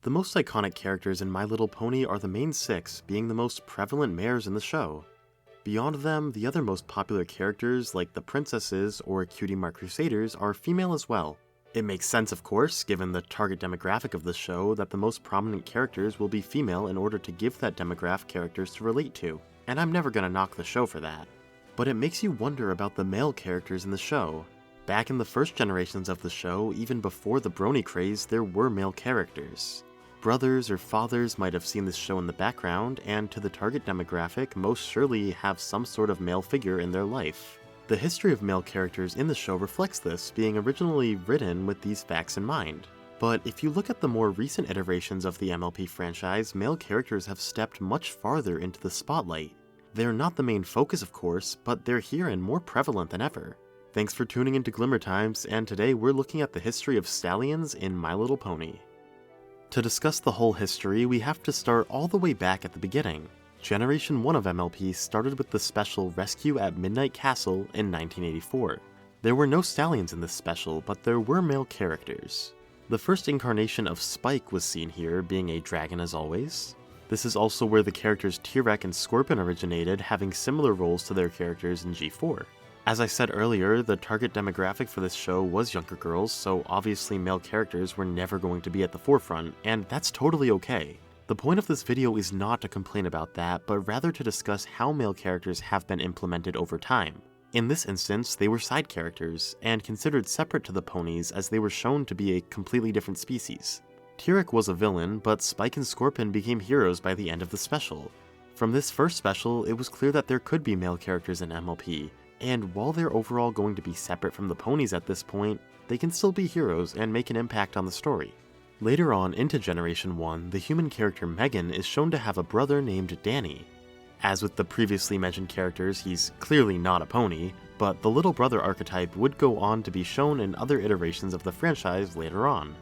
The most iconic characters in My Little Pony are the main six, being the most prevalent mares in the show. Beyond them, the other most popular characters, like the princesses or Cutie Mark Crusaders, are female as well. It makes sense, of course, given the target demographic of the show, that the most prominent characters will be female in order to give that demographic characters to relate to, and I'm never gonna knock the show for that. But it makes you wonder about the male characters in the show. Back in the first generations of the show, even before the brony craze, there were male characters. Brothers or fathers might have seen this show in the background, and to the target demographic most surely have some sort of male figure in their life. The history of male characters in the show reflects this, being originally written with these facts in mind. But if you look at the more recent iterations of the MLP franchise, male characters have stepped much farther into the spotlight. They're not the main focus, of course, but they're here and more prevalent than ever. Thanks for tuning into Glimmer Times, and today we're looking at the history of stallions in My Little Pony. To discuss the whole history, we have to start all the way back at the beginning. Generation 1 of MLP started with the special Rescue at Midnight Castle in 1984. There were no stallions in this special, but there were male characters. The first incarnation of Spike was seen here, being a dragon as always. This is also where the characters T-Rex and Scorpion originated, having similar roles to their characters in G4. As I said earlier, the target demographic for this show was younger girls, so obviously male characters were never going to be at the forefront, and that's totally okay. The point of this video is not to complain about that, but rather to discuss how male characters have been implemented over time. In this instance, they were side characters, and considered separate to the ponies as they were shown to be a completely different species. T-Rex was a villain, but Spike and Scorpion became heroes by the end of the special. From this first special, it was clear that there could be male characters in MLP, and while they're overall going to be separate from the ponies at this point, they can still be heroes and make an impact on the story. Later on into Generation 1, the human character Megan is shown to have a brother named Danny. As with the previously mentioned characters, he's clearly not a pony, but the little brother archetype would go on to be shown in other iterations of the franchise later on.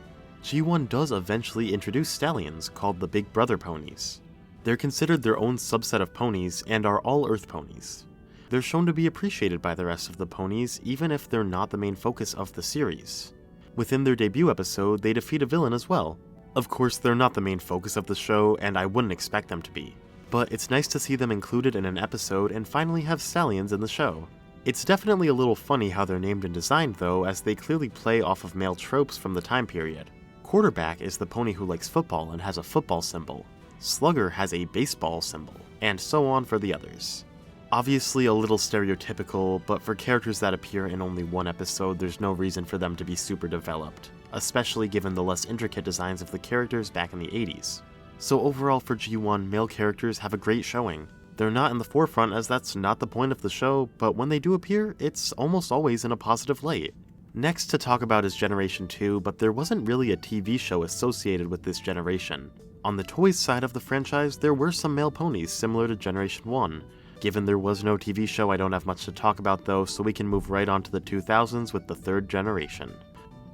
G1 does eventually introduce stallions, called the Big Brother ponies. They're considered their own subset of ponies and are all Earth ponies. They're shown to be appreciated by the rest of the ponies, even if they're not the main focus of the series. Within their debut episode, they defeat a villain as well. Of course, they're not the main focus of the show, and I wouldn't expect them to be. But it's nice to see them included in an episode and finally have stallions in the show. It's definitely a little funny how they're named and designed though, as they clearly play off of male tropes from the time period. Quarterback is the pony who likes football and has a football symbol. Slugger has a baseball symbol, and so on for the others. Obviously a little stereotypical, but for characters that appear in only one episode, there's no reason for them to be super developed, especially given the less intricate designs of the characters back in the 80s. So overall for G1, male characters have a great showing. They're not in the forefront as that's not the point of the show, but when they do appear, it's almost always in a positive light. Next to talk about is Generation 2, but there wasn't really a TV show associated with this generation. On the toys side of the franchise, there were some male ponies similar to Generation 1. Given there was no TV show, I don't have much to talk about though, so we can move right on to the 2000s with the third generation.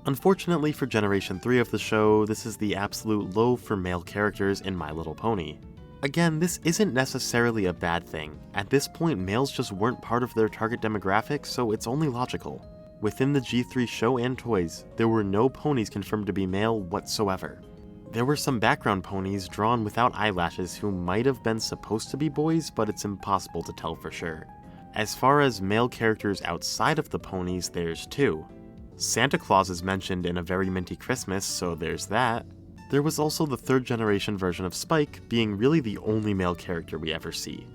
Unfortunately for Generation 3 of the show, this is the absolute low for male characters in My Little Pony. Again, this isn't necessarily a bad thing. At this point, males just weren't part of their target demographic, so it's only logical. Within the G3 show and toys, there were no ponies confirmed to be male whatsoever. There were some background ponies drawn without eyelashes who might have been supposed to be boys, but it's impossible to tell for sure. As far as male characters outside of the ponies, there's two. Santa Claus is mentioned in A Very Minty Christmas, so there's that. There was also the third generation version of Spike, being really the only male character we ever see.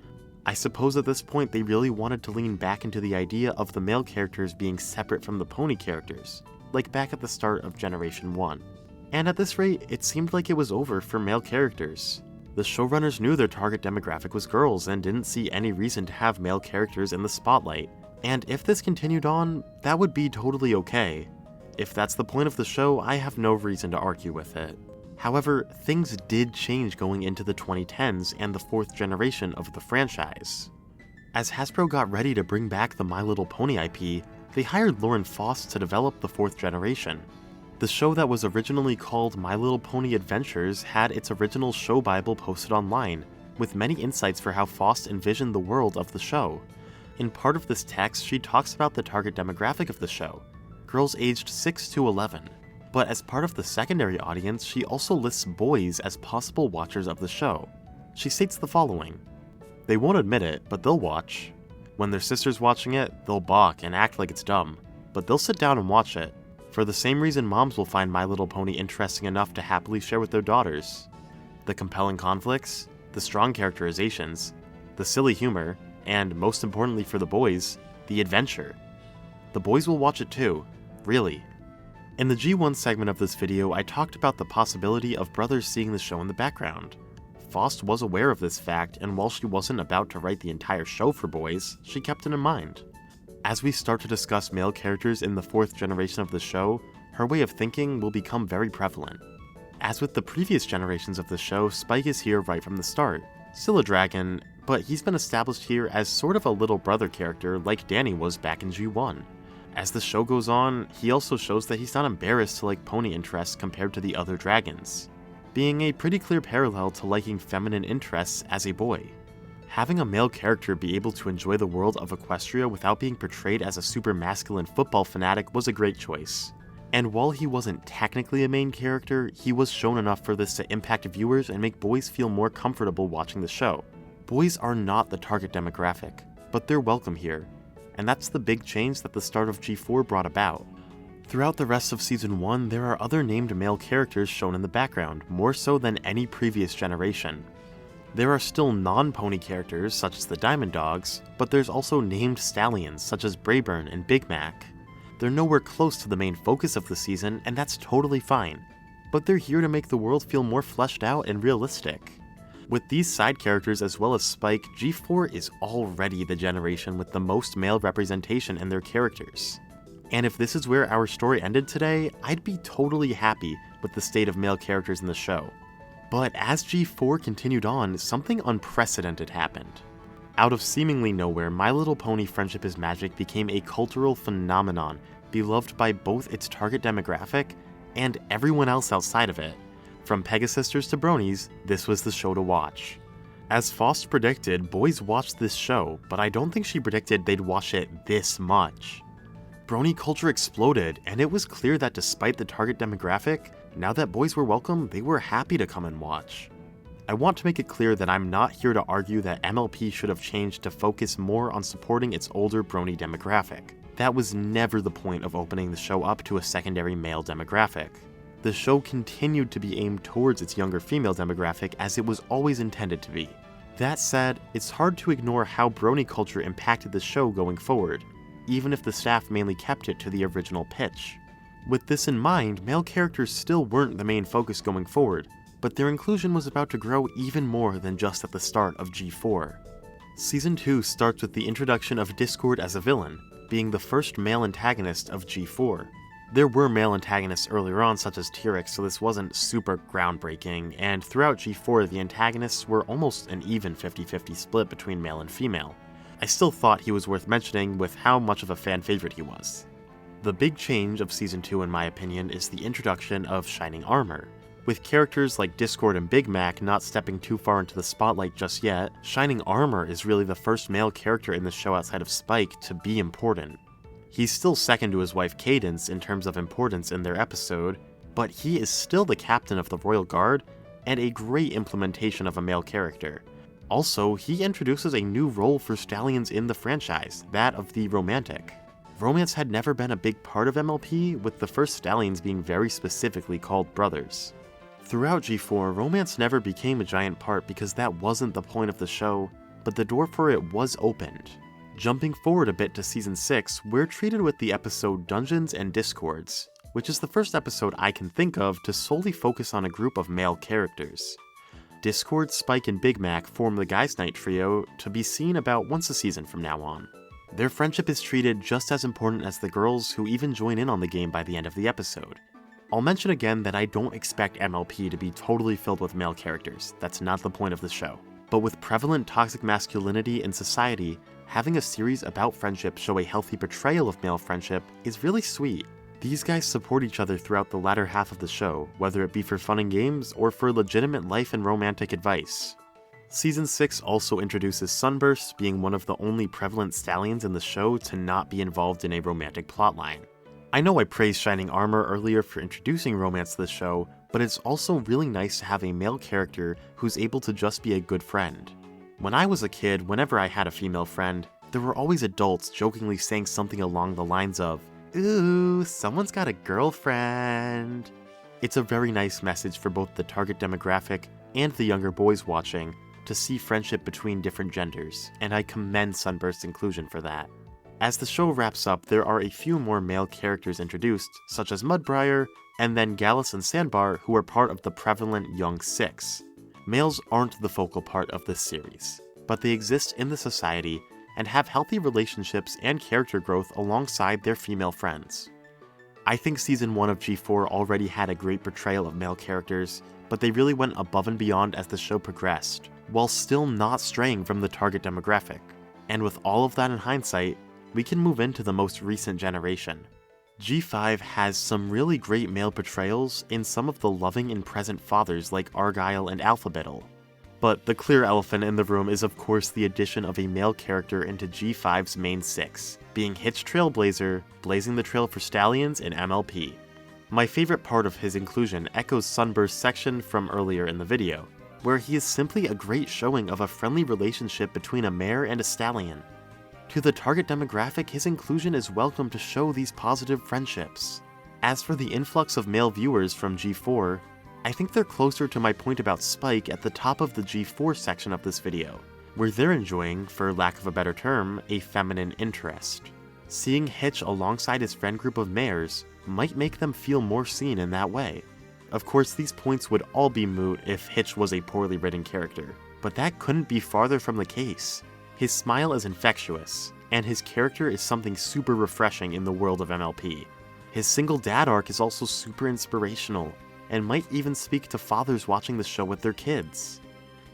I suppose at this point they really wanted to lean back into the idea of the male characters being separate from the pony characters, like back at the start of Generation 1. And at this rate, it seemed like it was over for male characters. The showrunners knew their target demographic was girls and didn't see any reason to have male characters in the spotlight. And if this continued on, that would be totally okay. If that's the point of the show, I have no reason to argue with it. However, things did change going into the 2010s and the fourth generation of the franchise. As Hasbro got ready to bring back the My Little Pony IP, they hired Lauren Foss to develop the fourth generation. The show that was originally called My Little Pony Adventures had its original show bible posted online, with many insights for how Foss envisioned the world of the show. In part of this text, she talks about the target demographic of the show, girls aged 6 to 11. But as part of the secondary audience, she also lists boys as possible watchers of the show. She states the following: "They won't admit it, but they'll watch. When their sister's watching it, they'll balk and act like it's dumb, but they'll sit down and watch it. For the same reason moms will find My Little Pony interesting enough to happily share with their daughters. The compelling conflicts, the strong characterizations, the silly humor, and most importantly for the boys, the adventure. The boys will watch it too, really." In the G1 segment of this video, I talked about the possibility of brothers seeing the show in the background. Faust was aware of this fact, and while she wasn't about to write the entire show for boys, she kept it in mind. As we start to discuss male characters in the 4th generation of the show, her way of thinking will become very prevalent. As with the previous generations of the show, Spike is here right from the start. Still a dragon, but he's been established here as sort of a little brother character like Danny was back in G1. As the show goes on, he also shows that he's not embarrassed to like pony interests compared to the other dragons, being a pretty clear parallel to liking feminine interests as a boy. Having a male character be able to enjoy the world of Equestria without being portrayed as a super masculine football fanatic was a great choice. And while he wasn't technically a main character, he was shown enough for this to impact viewers and make boys feel more comfortable watching the show. Boys are not the target demographic, but they're welcome here, and that's the big change that the start of G4 brought about. Throughout the rest of Season 1, there are other named male characters shown in the background, more so than any previous generation. There are still non-pony characters, such as the Diamond Dogs, but there's also named stallions, such as Brayburn and Big Mac. They're nowhere close to the main focus of the season, and that's totally fine, but they're here to make the world feel more fleshed out and realistic. With these side characters as well as Spike, G4 is already the generation with the most male representation in their characters. And if this is where our story ended today, I'd be totally happy with the state of male characters in the show. But as G4 continued on, something unprecedented happened. Out of seemingly nowhere, My Little Pony Friendship is Magic became a cultural phenomenon, beloved by both its target demographic and everyone else outside of it. From Pegasisters to Bronies, this was the show to watch. As Faust predicted, boys watched this show, but I don't think she predicted they'd watch it this much. Brony culture exploded, and it was clear that despite the target demographic, now that boys were welcome, they were happy to come and watch. I want to make it clear that I'm not here to argue that MLP should have changed to focus more on supporting its older Brony demographic. That was never the point of opening the show up to a secondary male demographic. The show continued to be aimed towards its younger female demographic as it was always intended to be. That said, it's hard to ignore how Brony culture impacted the show going forward, even if the staff mainly kept it to the original pitch. With this in mind, male characters still weren't the main focus going forward, but their inclusion was about to grow even more than just at the start of G4. Season 2 starts with the introduction of Discord as a villain, being the first male antagonist of G4. There were male antagonists earlier on such as T-Rex, so this wasn't super groundbreaking, and throughout G4 the antagonists were almost an even 50-50 split between male and female. I still thought he was worth mentioning with how much of a fan favorite he was. The big change of Season 2 in my opinion is the introduction of Shining Armor. With characters like Discord and Big Mac not stepping too far into the spotlight just yet, Shining Armor is really the first male character in the show outside of Spike to be important. He's still second to his wife Cadence in terms of importance in their episode, but he is still the captain of the Royal Guard and a great implementation of a male character. Also, he introduces a new role for Stallions in the franchise, that of the romantic. Romance had never been a big part of MLP, with the first Stallions being very specifically called brothers. Throughout G4, romance never became a giant part because that wasn't the point of the show, but the door for it was opened. Jumping forward a bit to Season 6, we're treated with the episode Dungeons and Discords, which is the first episode I can think of to solely focus on a group of male characters. Discord, Spike, and Big Mac form the Guys Night trio to be seen about once a season from now on. Their friendship is treated just as important as the girls who even join in on the game by the end of the episode. I'll mention again that I don't expect MLP to be totally filled with male characters, that's not the point of the show. But with prevalent toxic masculinity in society, having a series about friendship show a healthy portrayal of male friendship is really sweet. These guys support each other throughout the latter half of the show, whether it be for fun and games or for legitimate life and romantic advice. Season 6 also introduces Sunburst, being one of the only prevalent stallions in the show to not be involved in a romantic plotline. I know I praised Shining Armor earlier for introducing romance to the show, but it's also really nice to have a male character who's able to just be a good friend. When I was a kid, whenever I had a female friend, there were always adults jokingly saying something along the lines of, "Ooh, someone's got a girlfriend." It's a very nice message for both the target demographic and the younger boys watching to see friendship between different genders, and I commend Sunburst's inclusion for that. As the show wraps up, there are a few more male characters introduced, such as Mudbriar, and then Gallus and Sandbar, who are part of the prevalent Young Six. Males aren't the focal part of this series, but they exist in the society and have healthy relationships and character growth alongside their female friends. I think Season 1 of G4 already had a great portrayal of male characters, but they really went above and beyond as the show progressed, while still not straying from the target demographic. And with all of that in hindsight, we can move into the most recent generation. G5 has some really great male portrayals in some of the loving and present fathers like Argyle and Alphabeetle. But the clear elephant in the room is of course the addition of a male character into G5's main six, being Hitch Trailblazer, blazing the trail for Stallions in MLP. My favorite part of his inclusion echoes Sunburst's section from earlier in the video, where he is simply a great showing of a friendly relationship between a mare and a stallion. To the target demographic, his inclusion is welcome to show these positive friendships. As for the influx of male viewers from G4, I think they're closer to my point about Spike at the top of the G4 section of this video, where they're enjoying, for lack of a better term, a feminine interest. Seeing Hitch alongside his friend group of mares might make them feel more seen in that way. Of course, these points would all be moot if Hitch was a poorly written character, but that couldn't be farther from the case. His smile is infectious, and his character is something super refreshing in the world of MLP. His single dad arc is also super inspirational, and might even speak to fathers watching the show with their kids.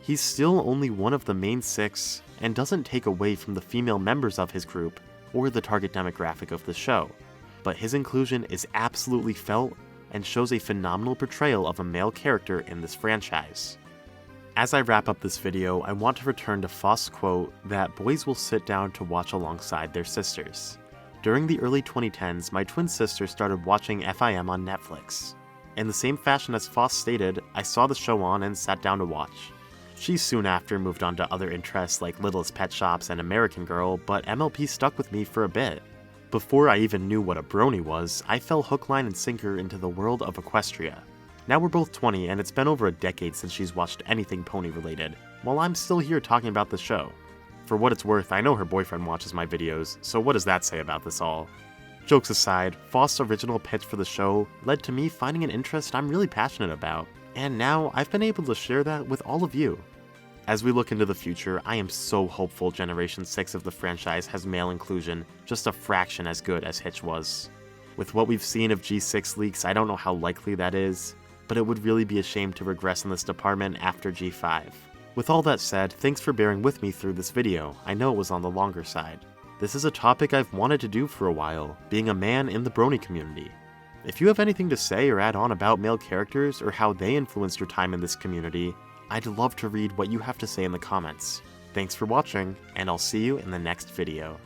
He's still only one of the main six, and doesn't take away from the female members of his group, or the target demographic of the show, but his inclusion is absolutely felt, and shows a phenomenal portrayal of a male character in this franchise. As I wrap up this video, I want to return to Faust's quote that boys will sit down to watch alongside their sisters. During the early 2010s, my twin sister started watching FIM on Netflix. In the same fashion as Faust stated, I saw the show on and sat down to watch. She soon after moved on to other interests like Littlest Pet Shops and American Girl, but MLP stuck with me for a bit. Before I even knew what a brony was, I fell hook, line, and sinker into the world of Equestria. Now we're both 20, and it's been over a decade since she's watched anything pony related, while I'm still here talking about the show. For what it's worth, I know her boyfriend watches my videos, so what does that say about this all? Jokes aside, Faust's original pitch for the show led to me finding an interest I'm really passionate about, and now I've been able to share that with all of you. As we look into the future, I am so hopeful Generation 6 of the franchise has male inclusion just a fraction as good as Hitch was. With what we've seen of G6 leaks, I don't know how likely that is, but it would really be a shame to regress in this department after G5. With all that said, thanks for bearing with me through this video. I know it was on the longer side. This is a topic I've wanted to do for a while, being a man in the brony community. If you have anything to say or add on about male characters or how they influenced your time in this community, I'd love to read what you have to say in the comments. Thanks for watching, and I'll see you in the next video.